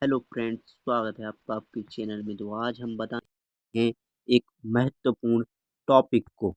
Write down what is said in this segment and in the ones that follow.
Hello friends, स्वागत है आपका आपके चैनल में। तो आज हम बताएंगे एक महत्वपूर्ण टॉपिक को,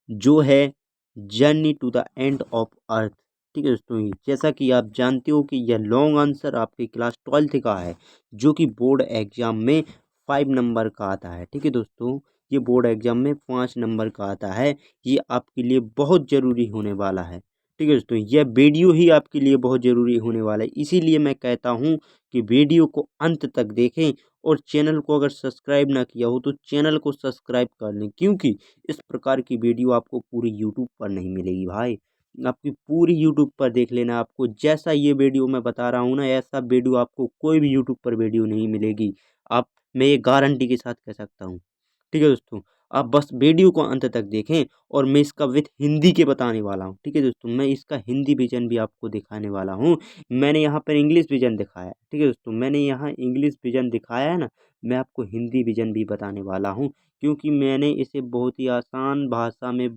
जो है journey to the end of earth. ठीक है दोस्तों, जैसा कि आप जानते हो कि यह लॉन्ग आंसर आपके क्लास 12th का है, जो कि बोर्ड एग्जाम में 5 नंबर का आता है। ठीक है दोस्तों, ये बोर्ड एग्जाम में 5 नंबर का आता है। ये आपके लिए बहुत ज़रूरी होने वाला है। ठीक है दोस्तों, यह वीडियो ही आपके लिए बहुत ज़रूरी होने वाला है। इसीलिए मैं कहता हूँ कि वीडियो को अंत तक देखें, और चैनल को अगर सब्सक्राइब ना किया हो तो चैनल को सब्सक्राइब कर लें, क्योंकि इस प्रकार की वीडियो आपको पूरी यूट्यूब पर नहीं मिलेगी भाई। आपकी पूरी यूट्यूब पर देख लेना। आपको जैसा ये वीडियो मैं बता रहा हूँ ना, ऐसा वीडियो आपको कोई भी यूट्यूब पर वीडियो नहीं मिलेगी। आप मैं ये गारंटी के साथ कह सकता हूँ। ठीक है दोस्तों, आप बस वीडियो को अंत तक देखें, और मैं इसका विथ हिंदी के बताने वाला हूँ। ठीक है दोस्तों, मैं इसका हिंदी विजन भी आपको दिखाने वाला हूँ। मैंने यहाँ पर इंग्लिश विजन दिखाया है। ठीक है दोस्तों, मैंने यहाँ इंग्लिश विजन दिखाया है ना, मैं आपको हिंदी विजन भी बताने वाला हूँ, क्योंकि मैंने इसे बहुत ही आसान भाषा में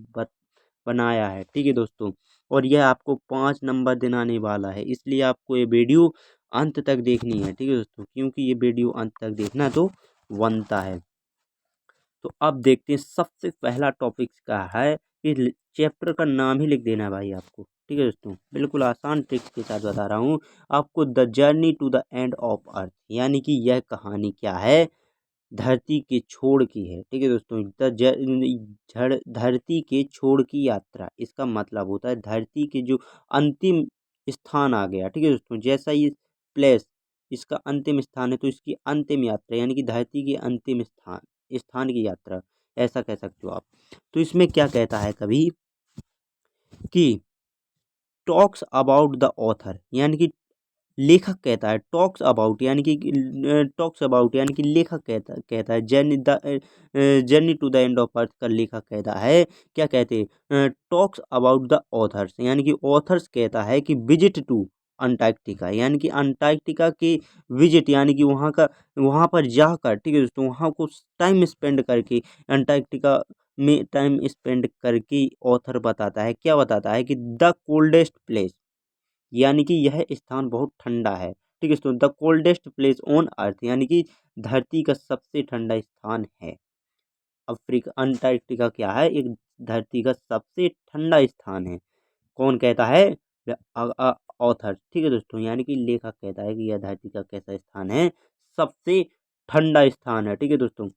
बनाया है। ठीक है दोस्तों, और यह आपको 5 नंबर दिलाने वाला है। इसलिए आपको ये वीडियो अंत तक देखनी है। ठीक है दोस्तों, क्योंकि ये वीडियो अंत तक देखना तो बनता है। तो अब देखते हैं, सबसे पहला टॉपिक का है कि चैप्टर का नाम ही लिख देना है भाई आपको। ठीक है दोस्तों, बिल्कुल आसान ट्रिक्स के साथ बता रहा हूँ आपको। The journey to the end of earth, यानी कि यह कहानी क्या है, धरती के छोड़ की है। ठीक है दोस्तों, धरती के छोड़ की यात्रा, इसका मतलब होता है धरती के जो अंतिम स्थान आ गया। ठीक है दोस्तों, जैसा ये प्लेस इसका अंतिम स्थान है, तो इसकी अंतिम यात्रा यानी कि धरती के अंतिम स्थान स्थान की यात्रा, ऐसा कह सकते हो आप। तो इसमें क्या कहता है कभी कि टॉक्स अबाउट द ऑथर, यानी कि लेखक कहता है। टॉक्स अबाउट यानी कि लेखक कहता है। Journey to the end of earth का लेखक कहता है। क्या कहते हैं, टॉक्स अबाउट द ऑथर्स, यानी कि ऑथर्स कहता है कि विजिट टू अंटार्कटिका, यानी कि अंटार्कटिका के विजिट, यानी कि वहाँ पर जाकर, ठीक है दोस्तों, वहाँ को टाइम स्पेंड करके, अंटार्कटिका में टाइम स्पेंड करके ऑथर बताता है। क्या बताता है कि द कोल्डेस्ट प्लेस, यानी कि यह स्थान बहुत ठंडा है। ठीक है दोस्तों, the coldest place on earth, यानी कि धरती का सबसे ठंडा स्थान है अफ्रीका। अंटार्कटिका क्या है, एक धरती का सबसे ठंडा स्थान है। कौन कहता है, ऑथर। ठीक है दोस्तों, यानी कि लेखक कहता है कि यह धरती का कैसा स्थान है, सबसे ठंडा स्थान है। ठीक है दोस्तों,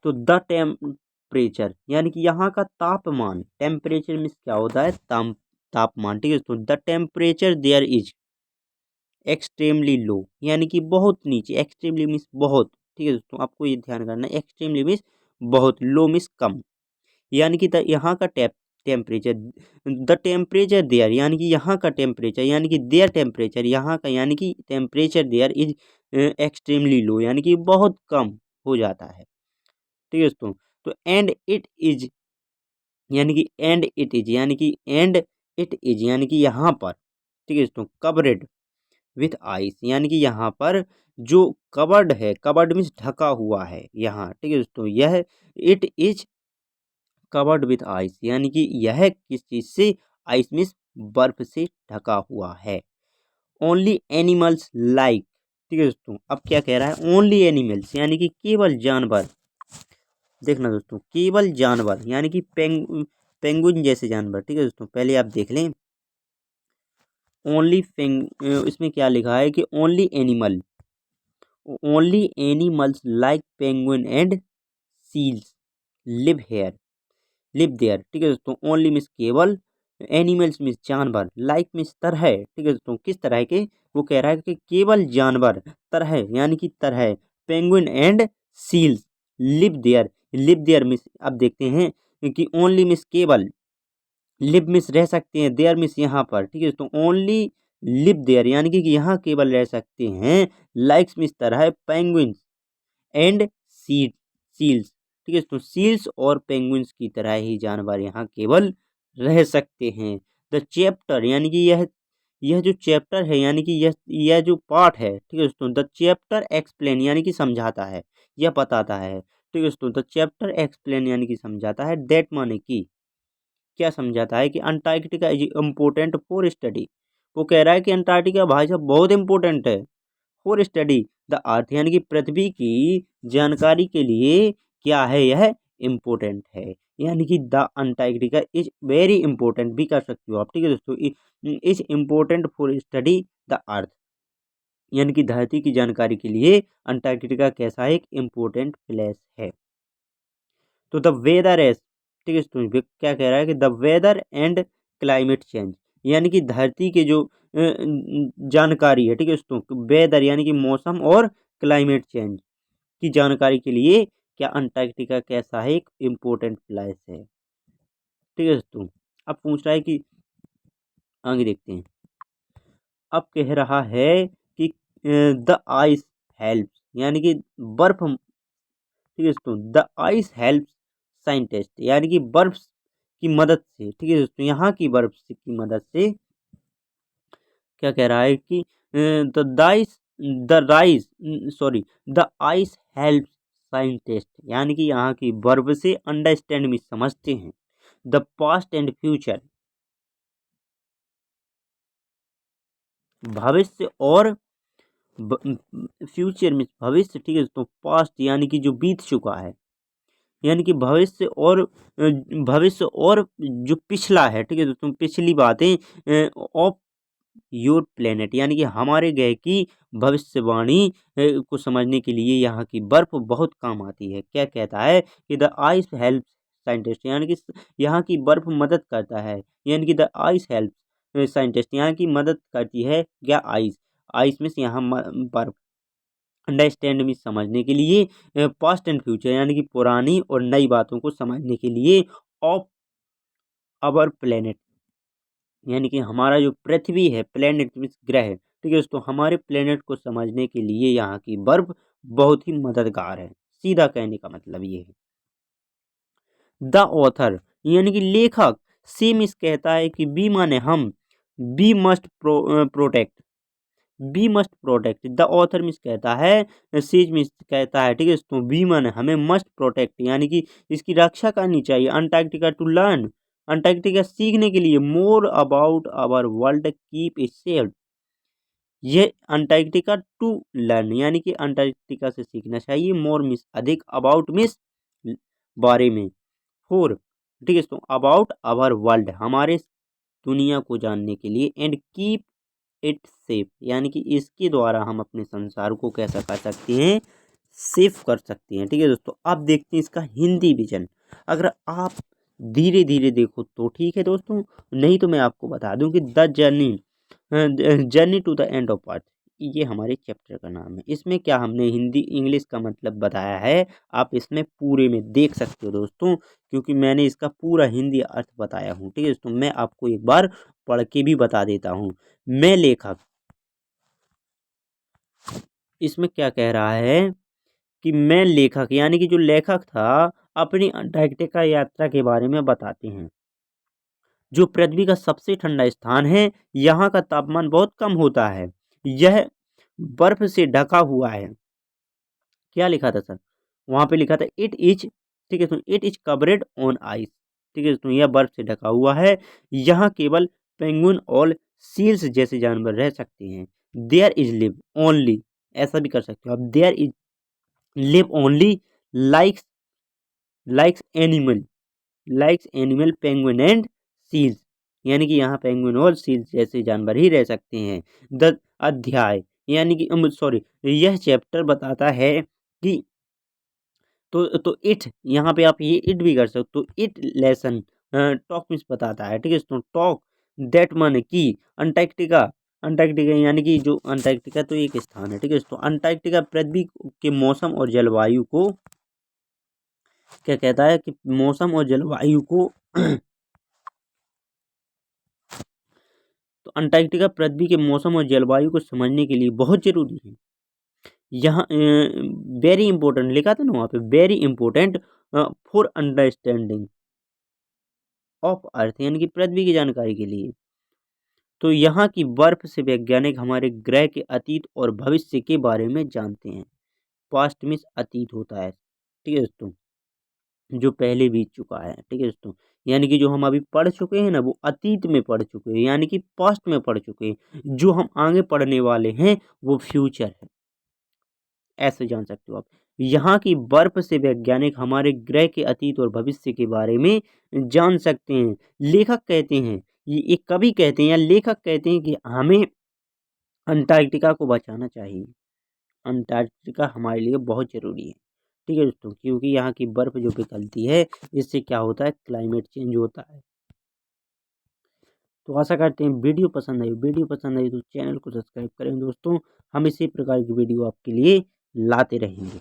तो द टेम्परेचर, यानी कि यहाँ का तापमान, टेम्परेचर मीन्स क्या होता है, तापमान। ठीक है दोस्तों, the temperature there is extremely low, यानी कि बहुत नीचे। एक्सट्रीमली मीन्स बहुत। ठीक है दोस्तों, आपको ये ध्यान करना है। एक्सट्रीमली मीन्स बहुत, लो मीन्स कम, यानी कि यहाँ का टेम्परेचर, द टेम्परेचर देयर, यानी कि यहाँ का टेम्परेचर, यानी कि देयर टेम्परेचर, यहाँ का यानी कि temperature there is extremely low, यानी कि बहुत कम हो जाता है। ठीक है दोस्तों, तो एंड इट इज, यानी कि एंड इट इज, यानी कि एंड इट इज, यानी कि यहाँ पर, ठीक है दोस्तों, कवरेड विथ आइस, यानी कि यहाँ पर जो कवर्ड है, कवर्ड मीन्स ढका हुआ है यहाँ। ठीक है दोस्तों, यह it is covered with ice, यानी कि यह किस चीज से, आइस मीन्स बर्फ से ढका हुआ है। ओनली एनिमल्स लाइक, ठीक है दोस्तों, अब क्या कह रहा है, ओनली एनिमल्स, यानी कि केवल जानवर। देखना दोस्तों, केवल जानवर, यानी कि पेंगुइन जैसे जानवर। ठीक है दोस्तों, पहले आप देख लें ओनली, इसमें क्या लिखा है कि only animals like penguin and seals live here live there. ठीक है दोस्तों, ओनली मीन्स केवल, एनिमल्स मीन्स जानवर, लाइक मीन्स तरह। ठीक है दोस्तों, किस तरह के, वो कह रहा है कि केवल जानवर, तरह यानी कि तरह, penguin and seals live there means, अब देखते हैं कि ओनली मीन्स केवल, लिव मिस रह सकते हैं, देयर मिस यहाँ पर। ठीक है, तो ओनली लिव देयर, यानी कि यहाँ केवल रह सकते हैं। लाइक्स मिस तरह है, पेंगुइन्स एंड सील्स। ठीक है, तो सील्स और पेंगुइन्स की तरह ही जानवर यहाँ केवल रह सकते हैं। द चैप्टर, यानी कि यह जो चैप्टर है, यानी कि यह जो पार्ट है, ठीक है दोस्तों, द चैप्टर एक्सप्लेन, यानी कि समझाता है, यह बताता है। ठीक है दोस्तों, द चैप्टर एक्सप्लेन, यानी कि समझाता है। दैट माने कि क्या समझाता है कि Antarctica is important for study, वो कह रहा है कि अंटार्कटिका भाई साहब बहुत इंपॉर्टेंट है फॉर स्टडी द अर्थ, यानी कि पृथ्वी की जानकारी के लिए क्या है, यह इम्पोर्टेंट है। यानी कि the Antarctica is very important भी कर सकते हो आप, ठीक है दोस्तों। Is important for study the earth, यानी कि धरती की जानकारी के लिए अंटार्कटिका कैसा है, एक इम्पोर्टेंट प्लेस है। तो द वेदर एज, ठीक है दोस्तों, क्या कह रहा है कि the weather and climate change, यानी कि धरती के जो जानकारी है, ठीक है दोस्तों, वेदर यानी कि मौसम और क्लाइमेट चेंज की जानकारी के लिए क्या अंटार्कटिका कैसा है, एक इम्पोर्टेंट प्लेस है, ठीक है दोस्तों। अब पूछ रहा है कि आगे देखते हैं। अब कह रहा है कि द आइस हेल्प, यानी कि बर्फ, ठीक है दोस्तों, द आइस हेल्प साइंटिस्ट, यानी कि बर्फ की मदद से, ठीक है दोस्तों, यहाँ की बर्फ की मदद से क्या कह रहा है कि the dice the rice sorry the ice help scientist, यानी कि यहाँ की बर्फ से अंडरस्टैंड में समझते हैं द पास्ट एंड फ्यूचर, भविष्य और फ्यूचर में भविष्य, ठीक है दोस्तों, पास्ट यानी कि जो बीत चुका है, यानी कि भविष्य और जो पिछला है, ठीक है दोस्तों, पिछली बातें ऑफ योर प्लेनेट, यानी कि हमारे ग्रह की भविष्यवाणी को समझने के लिए यहाँ की बर्फ बहुत काम आती है। क्या कहता है कि द आइस हेल्प साइंटिस्ट, यानी कि यहाँ की बर्फ मदद करता है, यानी कि द आइस हेल्प साइंटिस्ट, यहाँ की मदद करती है क्या, आइस, आइस में से यहाँ बर्फ अंडरस्टैंड में समझने के लिए, पास्ट एंड फ्यूचर यानी कि पुरानी और नई बातों को समझने के लिए, ऑफ आवर प्लेनेट, यानी कि हमारा जो पृथ्वी है, प्लेनेट ग्रह है, ठीक है दोस्तों, हमारे प्लेनेट को समझने के लिए यहाँ की बर्फ बहुत ही मददगार है। सीधा कहने का मतलब ये है। द ऑथर, यानी कि लेखक, सेमिस कहता है कि बी माने हम, we must protect, we must protect, the author means कहता है, सीज मिस कहता है, ठीक है दोस्तों, बी माने हमें, मस्ट प्रोटेक्ट यानी कि इसकी रक्षा करनी चाहिए, अंटार्कटिका टू लर्न, अंटार्कटिका सीखने के लिए, more about our world keep it safe, ये अंटार्कटिका टू लर्न यानी कि अंटार्कटिका से सीखना चाहिए, मोर मिस अधिक, अबाउट मिस बारे में, फोर, ठीक है दोस्तों, अबाउट आवर वर्ल्ड हमारे दुनिया को जानने के लिए, एंड कीप इट सेफ यानी कि इसके द्वारा हम अपने संसार को कैसा कर सकते हैं, सेफ कर सकते हैं, ठीक है दोस्तों। अब देखते हैं इसका हिंदी विजन। अगर आप धीरे धीरे देखो तो ठीक है दोस्तों, नहीं तो मैं आपको बता दूं कि the journey to the end of earth, ये हमारे चैप्टर का नाम है। इसमें क्या हमने हिंदी इंग्लिश का मतलब बताया है, आप इसमें पूरे में देख सकते हो दोस्तों, क्योंकि मैंने इसका पूरा हिंदी अर्थ बताया हूँ, ठीक है दोस्तों। मैं आपको एक बार पढ़ के भी बता देता हूँ। मैं लेखक, इसमें क्या कह रहा है कि मैं लेखक, यानी कि जो लेखक था अपनी अंटार्कटिका यात्रा के बारे में बताते हैं, जो पृथ्वी का सबसे ठंडा स्थान है, यहाँ का तापमान बहुत कम होता है, यह बर्फ से ढका हुआ है। क्या लिखा था सर, वहां पे लिखा था इट इज, ठीक है, तो इट इज कवरेड ऑन आइस, ठीक है, तो यह बर्फ से ढका हुआ है, यहाँ केवल पेंगुइन और सील्स जैसे जानवर रह सकते हैं। देयर इज लिव ओनली, ऐसा भी कर सकते हो आप, there is live only like likes animal, likes animal penguin and seals, यानी कि यहाँ पेंगुइन और सील्स जैसे जानवर ही रह सकते हैं। द अध्याय, यानी कि सॉरी, यह चैप्टर बताता है कि तो इट, यहाँ पे आप ये इट भी कर सकते हो, तो इट लेसन टॉक मीन्स बताता है, ठीक है, तो टॉक दैट माने कि अंटार्कटिका, अंटार्कटिका यानी कि जो अंटार्कटिका तो एक स्थान है, ठीक है, तो अंटार्कटिका पृथ्वी के मौसम और जलवायु को क्या कहता है कि मौसम और जलवायु को तो अंटार्कटिका पृथ्वी के मौसम और जलवायु को समझने के लिए बहुत जरूरी है। यहाँ वेरी इंपॉर्टेंट लिखा था ना वहाँ पे, very important for understanding of earth, यानी कि पृथ्वी की जानकारी के लिए। तो यहाँ की बर्फ से वैज्ञानिक हमारे ग्रह के अतीत और भविष्य के बारे में जानते हैं। पास्ट मीन्स अतीत होता है, ठीक है दोस्तों। जो पहले बीत चुका है, ठीक है दोस्तों। यानी कि जो हम अभी पढ़ चुके हैं ना, वो अतीत में पढ़ चुके हैं, यानी कि पास्ट में पढ़ चुके हैं। जो हम आगे पढ़ने वाले हैं वो फ्यूचर है, ऐसे जान सकते हो आप। यहाँ की बर्फ से वैज्ञानिक हमारे ग्रह के अतीत और भविष्य के बारे में जान सकते हैं। लेखक कहते हैं, ये एक कवि कहते हैं या लेखक कहते हैं कि हमें अंटार्कटिका को बचाना चाहिए। अंटार्कटिका हमारे लिए बहुत ज़रूरी है, ठीक है दोस्तों, क्योंकि यहाँ की बर्फ़ जो पिघलती है, इससे क्या होता है, क्लाइमेट चेंज होता है। तो आशा करते हैं वीडियो पसंद आई तो चैनल को सब्सक्राइब करें दोस्तों। हम इसी प्रकार की वीडियो आपके लिए लाते रहेंगे।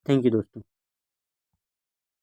थैंक यू दोस्तों।